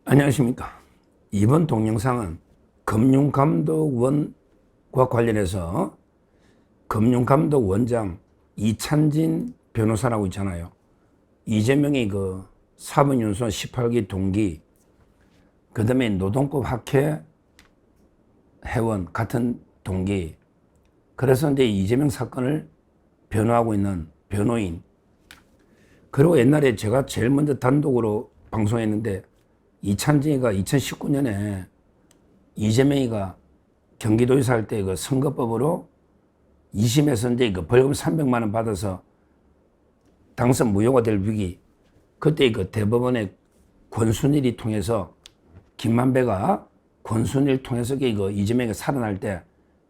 안녕하십니까. 이번 동영상은 금융감독원과 관련해서 금융감독원장 이찬진 변호사라고 있잖아요. 이재명이 그 사법연수원 18기 동기, 그 다음에 노동법 학회 회원 같은 동기, 그래서 이제 이재명 사건을 변호하고 있는 변호인. 그리고 옛날에 제가 제일 먼저 단독으로 방송했는데 이찬진이가 2019년에 이재명이가 경기도에서 할 때 그 선거법으로 2심에서 이제 그 벌금 300만 원 받아서 당선 무효가 될 위기, 그때 그 대법원의 권순일이 통해서 김만배가 권순일 통해서 그 이재명이 살아날 때,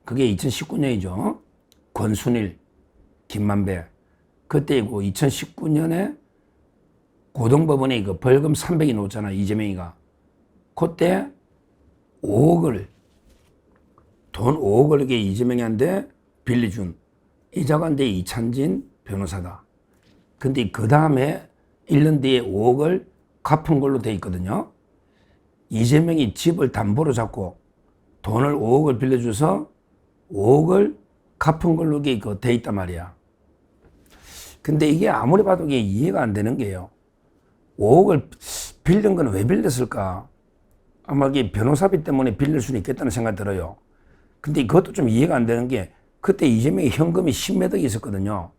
그게 2019년이죠. 권순일, 김만배. 그때이고 2019년에 고등법원에 그 벌금 300이 놓잖아, 이재명이가. 그때 5억을, 돈 5억을 이게 이재명이한테 빌려준 이자가 이제 이찬진 변호사다. 근데 그 다음에 1년 뒤에 5억을 갚은 걸로 돼 있거든요. 이재명이 집을 담보로 잡고 돈을 5억을 빌려줘서 5억을 갚은 걸로 돼 있단 말이야. 근데 이게 아무리 봐도 이게 이해가 안 되는 게요. 5억을 빌린 건 왜 빌렸을까? 아마 이게 변호사비 때문에 빌릴 수는 있겠다는 생각이 들어요. 근데 그것도 좀 이해가 안 되는 게, 그때 이재명이 현금이 10매덕이 있었거든요.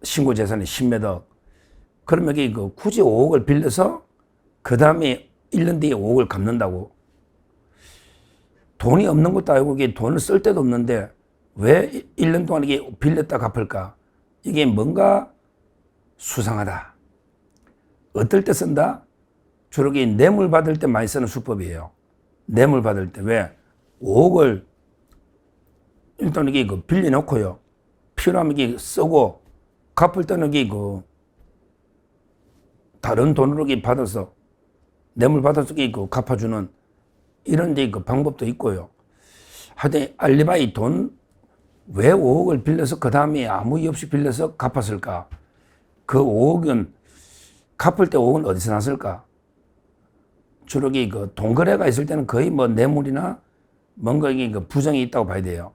신고 재산이 10매덕. 그러면 이게 굳이 5억을 빌려서 그 다음에 1년 뒤에 5억을 갚는다고? 돈이 없는 것도 아니고 이게 돈을 쓸 데도 없는데 왜 1년 동안 이게 빌렸다 갚을까? 이게 뭔가 수상하다. 어떨 때 쓴다? 주로 뇌물 받을 때 많이 쓰는 수법이에요. 뇌물 받을 때. 왜? 5억을 일단 이게 빌려놓고요. 필요하면 이게 쓰고, 갚을 때는 이게 다른 돈으로 받아서, 뇌물 받아서 갚아주는 이런 이제 방법도 있고요. 하여튼 알리바이 돈, 왜 5억을 빌려서 그 다음에 아무 이유 없이 빌려서 갚았을까? 그 5억은, 갚을 때 5억은 어디서 났을까? 주로 돈 거래가 있을 때는 거의 뭐 뇌물이나 뭔가 이게 부정이 있다고 봐야 돼요.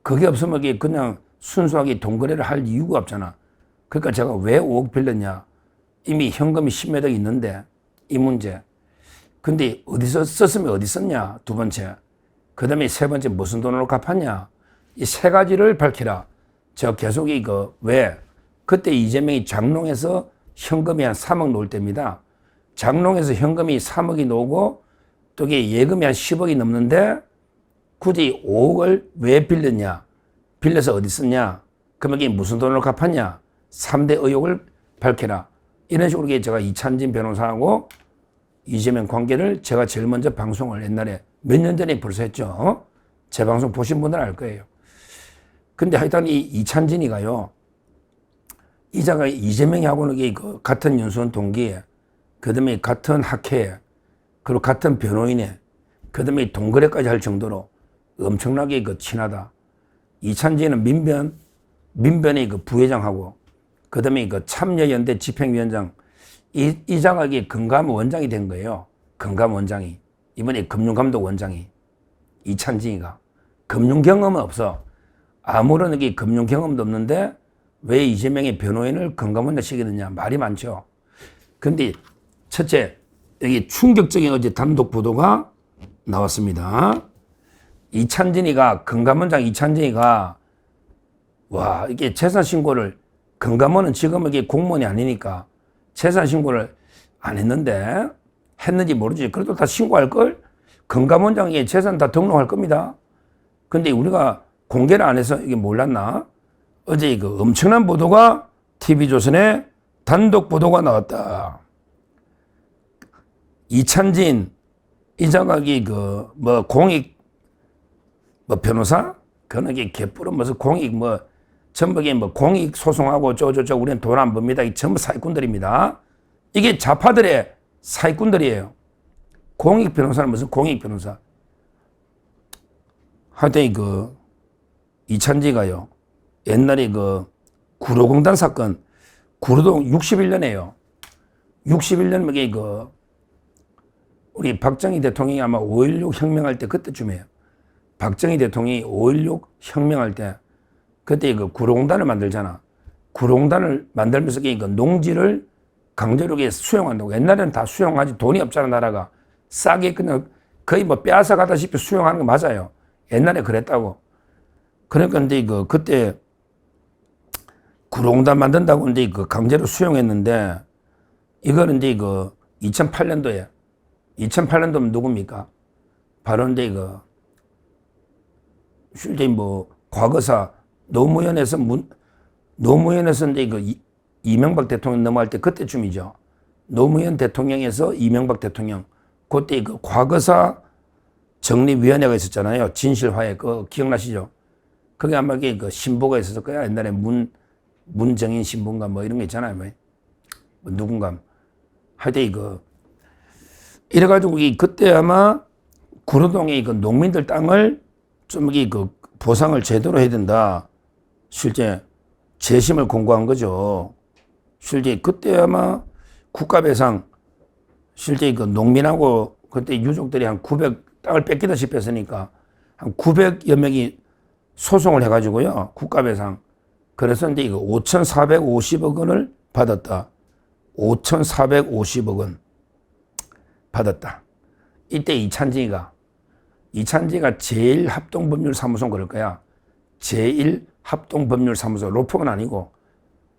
그게 없으면 이게 그냥 순수하게 돈 거래를 할 이유가 없잖아. 그러니까 제가 왜 5억 빌렸냐? 이미 현금이 10매덕 있는데, 이 문제. 근데 어디서 썼으면 어디 썼냐? 두 번째. 그 다음에 세 번째, 무슨 돈으로 갚았냐? 이 세 가지를 밝히라. 제가 계속 왜? 그때 이재명이 장롱에서 현금이 한 3억 놓을 때입니다. 장롱에서 현금이 3억이 놓고 또 이게 예금이 한 10억이 넘는데 굳이 5억을 왜 빌렸냐? 빌려서 어디 썼냐? 그러면 이게 무슨 돈으로 갚았냐? 3대 의혹을 밝혀라. 이런 식으로 제가 이찬진 변호사하고 이재명 관계를 제가 제일 먼저 방송을 옛날에 몇 년 전에 벌써 했죠. 제 방송 보신 분들은 알 거예요. 근데 하여튼 이 이찬진이가요, 이자가 이재명하고는 같은 연수원 동기에, 그 다음에 같은 학회에, 그리고 같은 변호인에, 그 다음에 동거래까지 할 정도로 엄청나게 친하다. 이찬진은 민변의 부회장하고, 그 다음에 참여연대 집행위원장, 이자가 금감원장이 된 거예요. 금감원장이. 이번에 금융감독원장이. 이찬진이가. 금융 경험은 없어. 아무런 금융 경험도 없는데 왜 이재명의 변호인을 금감원장 시키느냐? 말이 많죠. 근데 첫째, 여기 충격적인 어제 단독 보도가 나왔습니다. 이찬진이가, 금감원장 이찬진이가, 와, 이게 재산신고를, 금감원은 지금 이게 공무원이 아니니까 재산신고를 안 했는데, 했는지 모르지. 그래도 다 신고할걸? 금감원장이 재산 다 등록할 겁니다. 근데 우리가 공개를 안 해서 이게 몰랐나? 어제 엄청난 보도가 TV조선에 단독 보도가 나왔다. 이찬진, 이자각이 공익, 변호사? 그거는 개뿔은 무슨 공익, 전부 공익 소송하고 우리는 돈 안 법니다. 이 전부 사기꾼들입니다. 이게 좌파들의 사기꾼들이에요. 공익 변호사는 무슨 공익 변호사? 하여튼 이찬지가요, 옛날에 구로공단 사건, 구로동 61년에요. 61년 우리 박정희 대통령이 아마 5.16 혁명할 때 그때쯤이에요. 박정희 대통령이 5.16 혁명할 때 그때 그 구룡단을 만들잖아. 구룡단을 만들면서 그 농지를 강제력에 수용한다고. 옛날에는 다 수용하지 돈이 없잖아 나라가. 싸게 그냥 거의 뭐 빼앗아 가다시피 수용하는 거 맞아요. 옛날에 그랬다고. 그러니까 근데 그때 구룡단 만든다고 이제 강제로 수용했는데 이거는 이제 2008년도에 2008년도면 누굽니까? 바로 이제 실제 뭐 과거사 노무현에서 이제 이명박 대통령 넘어갈 때 그때쯤이죠. 노무현 대통령에서 이명박 대통령 그때 과거사 정리위원회가 있었잖아요. 진실화해 기억나시죠? 그게 아마 신보가 있었을 거야. 옛날에 문정인 신부인가 뭐 이런 거 있잖아요. 뭐 누군가 하여튼 이래가지고 그때 아마 구로동에 농민들 땅을 좀 보상을 제대로 해야 된다. 실제 재심을 공고한 거죠. 실제 그때 아마 국가배상 실제 농민하고 그때 유족들이 한 900 땅을 뺏기다시피 했으니까 한 900여 명이 소송을 해가지고요. 국가배상. 그래서 이제 5,450억 원을 받았다. 5,450억 원 받았다. 이때 이찬지가 제1합동법률사무소 그럴 거야. 제1합동법률사무소 로펌은 아니고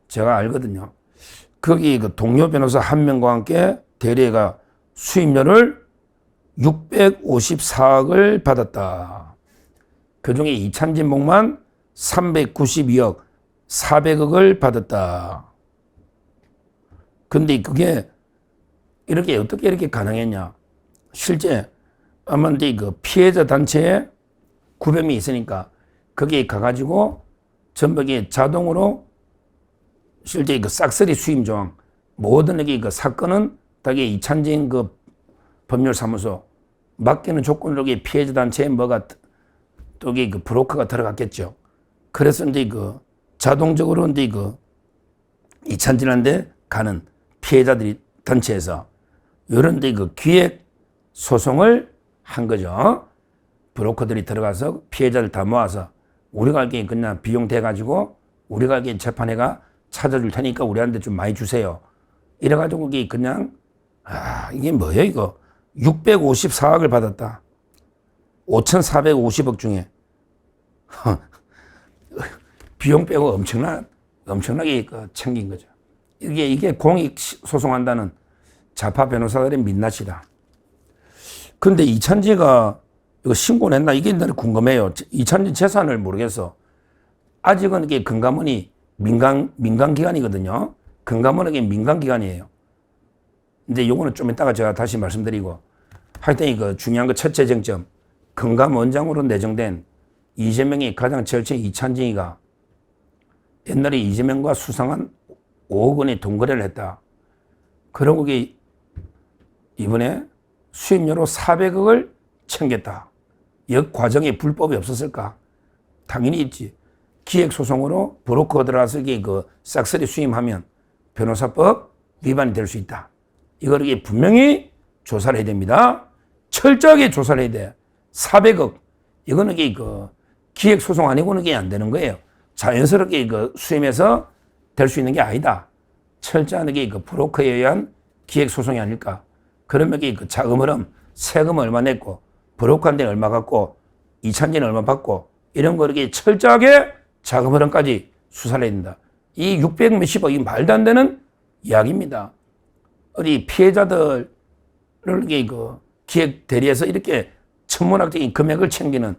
제가 알거든요. 거기 동료 변호사 한 명과 함께 대리가 수임료를 654억을 받았다. 그중에 이찬진 목만 392억 400억을 받았다. 근데 그게 어떻게 이렇게 가능했냐. 실제 아마 이제 피해자 단체에 900명이 있으니까 거기에 가가지고 전부 자동으로 실제 싹쓸이 수임 조항 모든 사건은 다 이찬진 법률사무소 맡기는 조건으로 피해자 단체에 뭐가 또 브로커가 들어갔겠죠. 그래서 이제 자동적으로 이제 이찬진한테 가는 피해자들이 단체에서 이런 데 기획 소송을 한 거죠. 브로커들이 들어가서 피해자를 다 모아서 우리가 알기에 그냥 비용 대가지고 우리가 알기에 재판회가 찾아줄 테니까 우리한테 좀 많이 주세요. 이래가지고 그냥 이게 뭐예요 654억을 받았다. 5,450억 중에 비용 빼고 엄청나게 챙긴 거죠. 이게 공익 소송한다는 좌파 변호사들의 민낯이다. 근데 이찬지가 이거 신고를 했나? 이게 나는 궁금해요. 이찬지 재산을 모르겠어. 아직은 이게 금감원이 민간기관이거든요. 금감원은 민간기관이에요. 근데 요거는 좀 이따가 제가 다시 말씀드리고 하여튼 중요한 첫째 쟁점. 금감원장으로 내정된 이재명의 가장 절친 이찬진이가 옛날에 이재명과 수상한 5억 원의 돈거래를 했다. 그러고 이번에 수임료로 400억을 챙겼다. 역 과정에 불법이 없었을까? 당연히 있지. 기획소송으로 브로커 들어가서 싹쓸이 수임하면 변호사법 위반이 될 수 있다. 이걸 분명히 조사를 해야 됩니다. 철저하게 조사를 해야 돼. 400억. 이거는 기획소송 아니고는 안 되는 거예요. 자연스럽게 수임해서 될 수 있는 게 아니다. 철저하게 브로커에 의한 기획소송이 아닐까. 그러면 자금 흐름, 세금 얼마 냈고, 브로커한테 얼마 갖고, 이찬진은 얼마 받고, 이런 거 이렇게 철저하게 자금 흐름까지 수사를 해야 된다. 이 600 몇십억이 말도 안 되는 이야기입니다. 우리 피해자들을 기획 대리해서 이렇게 천문학적인 금액을 챙기는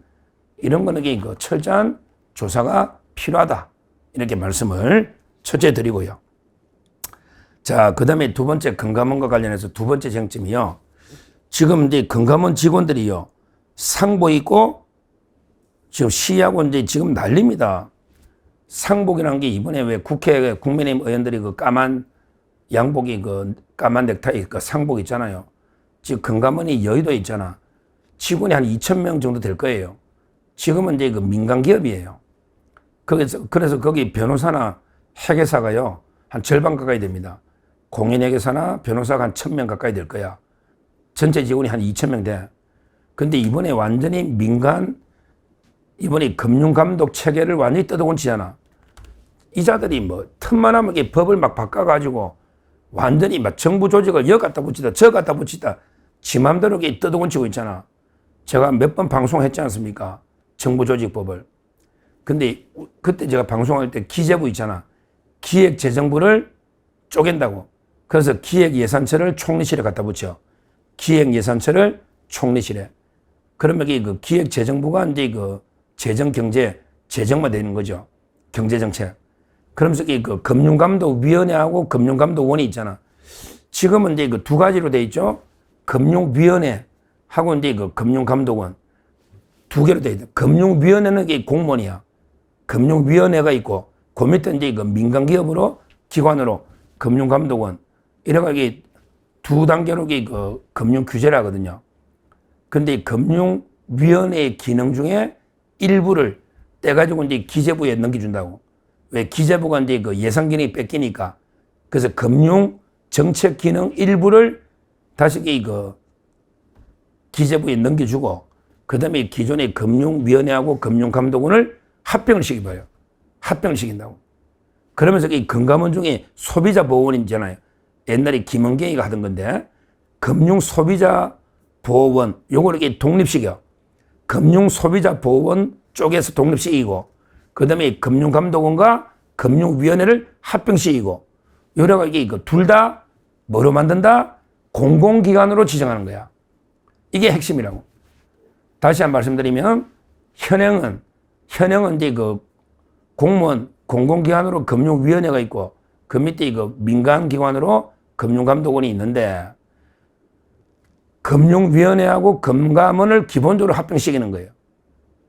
이런 거는 철저한 조사가 필요하다. 이렇게 말씀을 첫째 드리고요. 자, 그 다음에 두 번째 금감원과 관련해서 두 번째 쟁점이요. 지금 이제 금감원 직원들이요. 상복 입고 지금 시위하고 이제 지금 난립니다. 상복이라는 게 이번에 왜 국회 국민의힘 의원들이 까만 양복이 까만 넥타이 상복 있잖아요. 지금 금감원이 여의도에 있잖아. 직원이 한 2,000명 정도 될 거예요. 지금은 이제 민간 기업이에요. 그래서 거기 변호사나 회계사가요. 한 절반 가까이 됩니다. 공인회계사나 변호사가 한 1,000명 가까이 될 거야. 전체 직원이 한 2,000명 돼. 근데 이번에 완전히 민간, 이번에 금융감독 체계를 완전히 뜯어곤치잖아. 이자들이 뭐 틈만 하면 법을 막 바꿔가지고 완전히 막 정부 조직을 여 갖다 붙이다 저 갖다 붙이다 지 맘대로 뜯어곤치고 있잖아. 제가 몇 번 방송했지 않습니까? 정부 조직법을. 근데 그때 제가 방송할 때 기재부 있잖아. 기획재정부를 쪼갠다고. 그래서 기획예산처를 총리실에 갖다 붙여. 기획예산처를 총리실에. 그러면 그 기획재정부가 이제 그 재정경제, 재정만 되는 거죠. 경제정책. 그러면서 그 금융감독위원회하고 금융감독원이 있잖아. 지금은 이제 그 두 가지로 돼 있죠. 금융위원회하고 이제 그 금융감독원. 두 개로 돼 있다. 금융위원회는 이게 공무원이야. 금융위원회가 있고, 그 밑에 이제 그 민간기업으로, 기관으로 금융감독원. 이래가 이게 두 단계로 그 금융규제를 하거든요. 근데 금융위원회의 기능 중에 일부를 떼가지고 이제 기재부에 넘겨준다고. 왜 기재부가 이제 그 예산 기능이 뺏기니까. 그래서 금융 정책 기능 일부를 다시 그 기재부에 넘겨주고, 그 다음에 기존의 금융위원회하고 금융감독원을 합병을 시켜버려요. 합병을 시킨다고. 그러면서 이 금감원 중에 소비자보호원 있잖아요. 옛날에 김은경이가 하던 건데, 금융소비자보호원, 요걸 이렇게 독립시켜. 금융소비자보호원 쪽에서 독립시키고, 그 다음에 금융감독원과 금융위원회를 합병시키고, 요래가 이게 둘 다 뭐로 만든다? 공공기관으로 지정하는 거야. 이게 핵심이라고. 다시 한 번 말씀드리면, 현행은 이제 그 공무원, 공공기관으로 금융위원회가 있고, 그 밑에 그 민간기관으로 금융감독원이 있는데, 금융위원회하고 금감원을 기본적으로 합병시키는 거예요.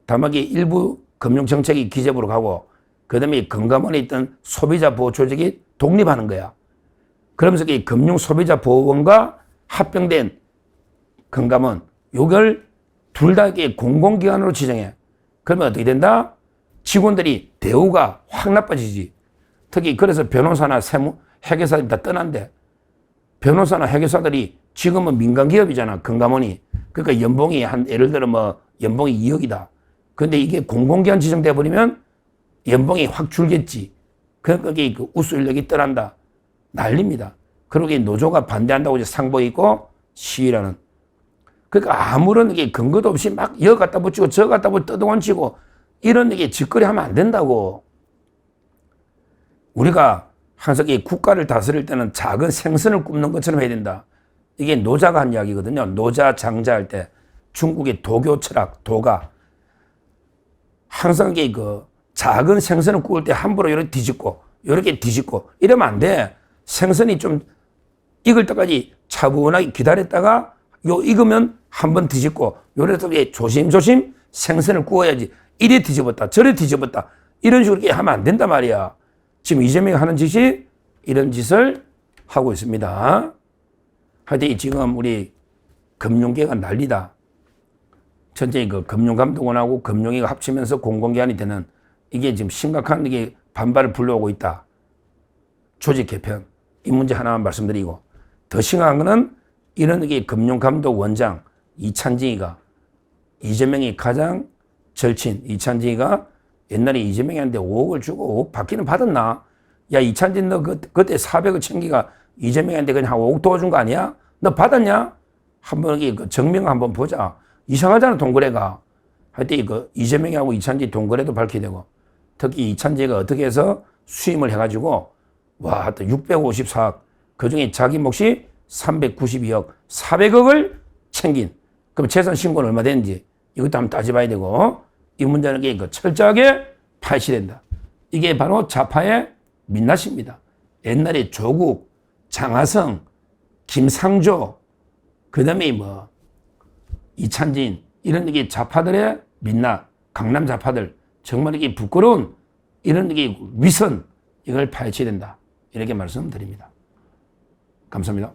다만 일부 금융정책이 기재부로 가고, 그 다음에 금감원에 있던 소비자보호조직이 독립하는 거야. 그러면서 이 금융소비자보호원과 합병된 금감원, 요걸 둘 다 공공기관으로 지정해. 그러면 어떻게 된다? 직원들이 대우가 확 나빠지지. 특히 그래서 변호사나 회계사들이 다 떠난대. 변호사나 회계사들이 지금은 민간기업이잖아, 금감원이. 그러니까 연봉이 예를 들어 연봉이 2억이다. 근데 이게 공공기관 지정돼 버리면 연봉이 확 줄겠지. 그러니까 그 우수 인력이 떠난다. 난립니다. 그러고 노조가 반대한다고 이제 상보 있고 시위라는. 그러니까 아무런 근거도 없이 막 여 갖다 붙이고 저 갖다 붙이고 뜯어원치고 이런 짓거리 하면 안 된다고. 우리가 항상 국가를 다스릴 때는 작은 생선을 굽는 것처럼 해야 된다. 이게 노자가 한 이야기거든요. 노자 장자할 때 중국의 도교 철학, 도가. 항상 그 작은 생선을 구울 때 함부로 이렇게 뒤집고 이러면 안 돼. 생선이 좀 익을 때까지 차분하게 기다렸다가 익으면 한번 뒤집고 요래서 조심조심 생선을 구워야지. 이래 뒤집었다 저래 뒤집었다 이런 식으로 하면 안 된단 말이야. 지금 이재명이 하는 짓이 이런 짓을 하고 있습니다. 하여튼 지금 우리 금융계가 난리다. 전체 그 금융감독원하고 금융위가 합치면서 공공기관이 되는 이게 지금 심각한 반발을 불러오고 있다. 조직 개편. 이 문제 하나만 말씀드리고, 더 심각한 거는 이런 금융감독원장 이찬진이가, 이재명이 가장 절친 이찬진이가 옛날에 이재명한테 5억을 주고 5억 받기는 받았나? 야, 이찬진 너 그때 400억 챙기가 이재명한테 그냥 한 5억 도와준 거 아니야? 너 받았냐? 한번 그 정명 한번 보자. 이상하잖아, 동거래가. 하여튼 이재명하고 이찬진 동거래도 밝혀야 되고, 특히 이찬진이가 어떻게 해서 수임을 해가지고 와, 또 654억, 그 중에 자기 몫이 392억, 400억을 챙긴. 그럼 재산 신고는 얼마 되는지 이것도 한번 따져봐야 되고, 이 문제는 철저하게 파헤쳐야 된다. 이게 바로 좌파의 민낯입니다. 옛날에 조국, 장하성, 김상조, 그 다음에 이찬진, 이런 좌파들의 민낯, 강남 좌파들, 정말 이게 부끄러운 이런 위선, 이걸 파헤쳐야 된다. 이렇게 말씀드립니다. 감사합니다.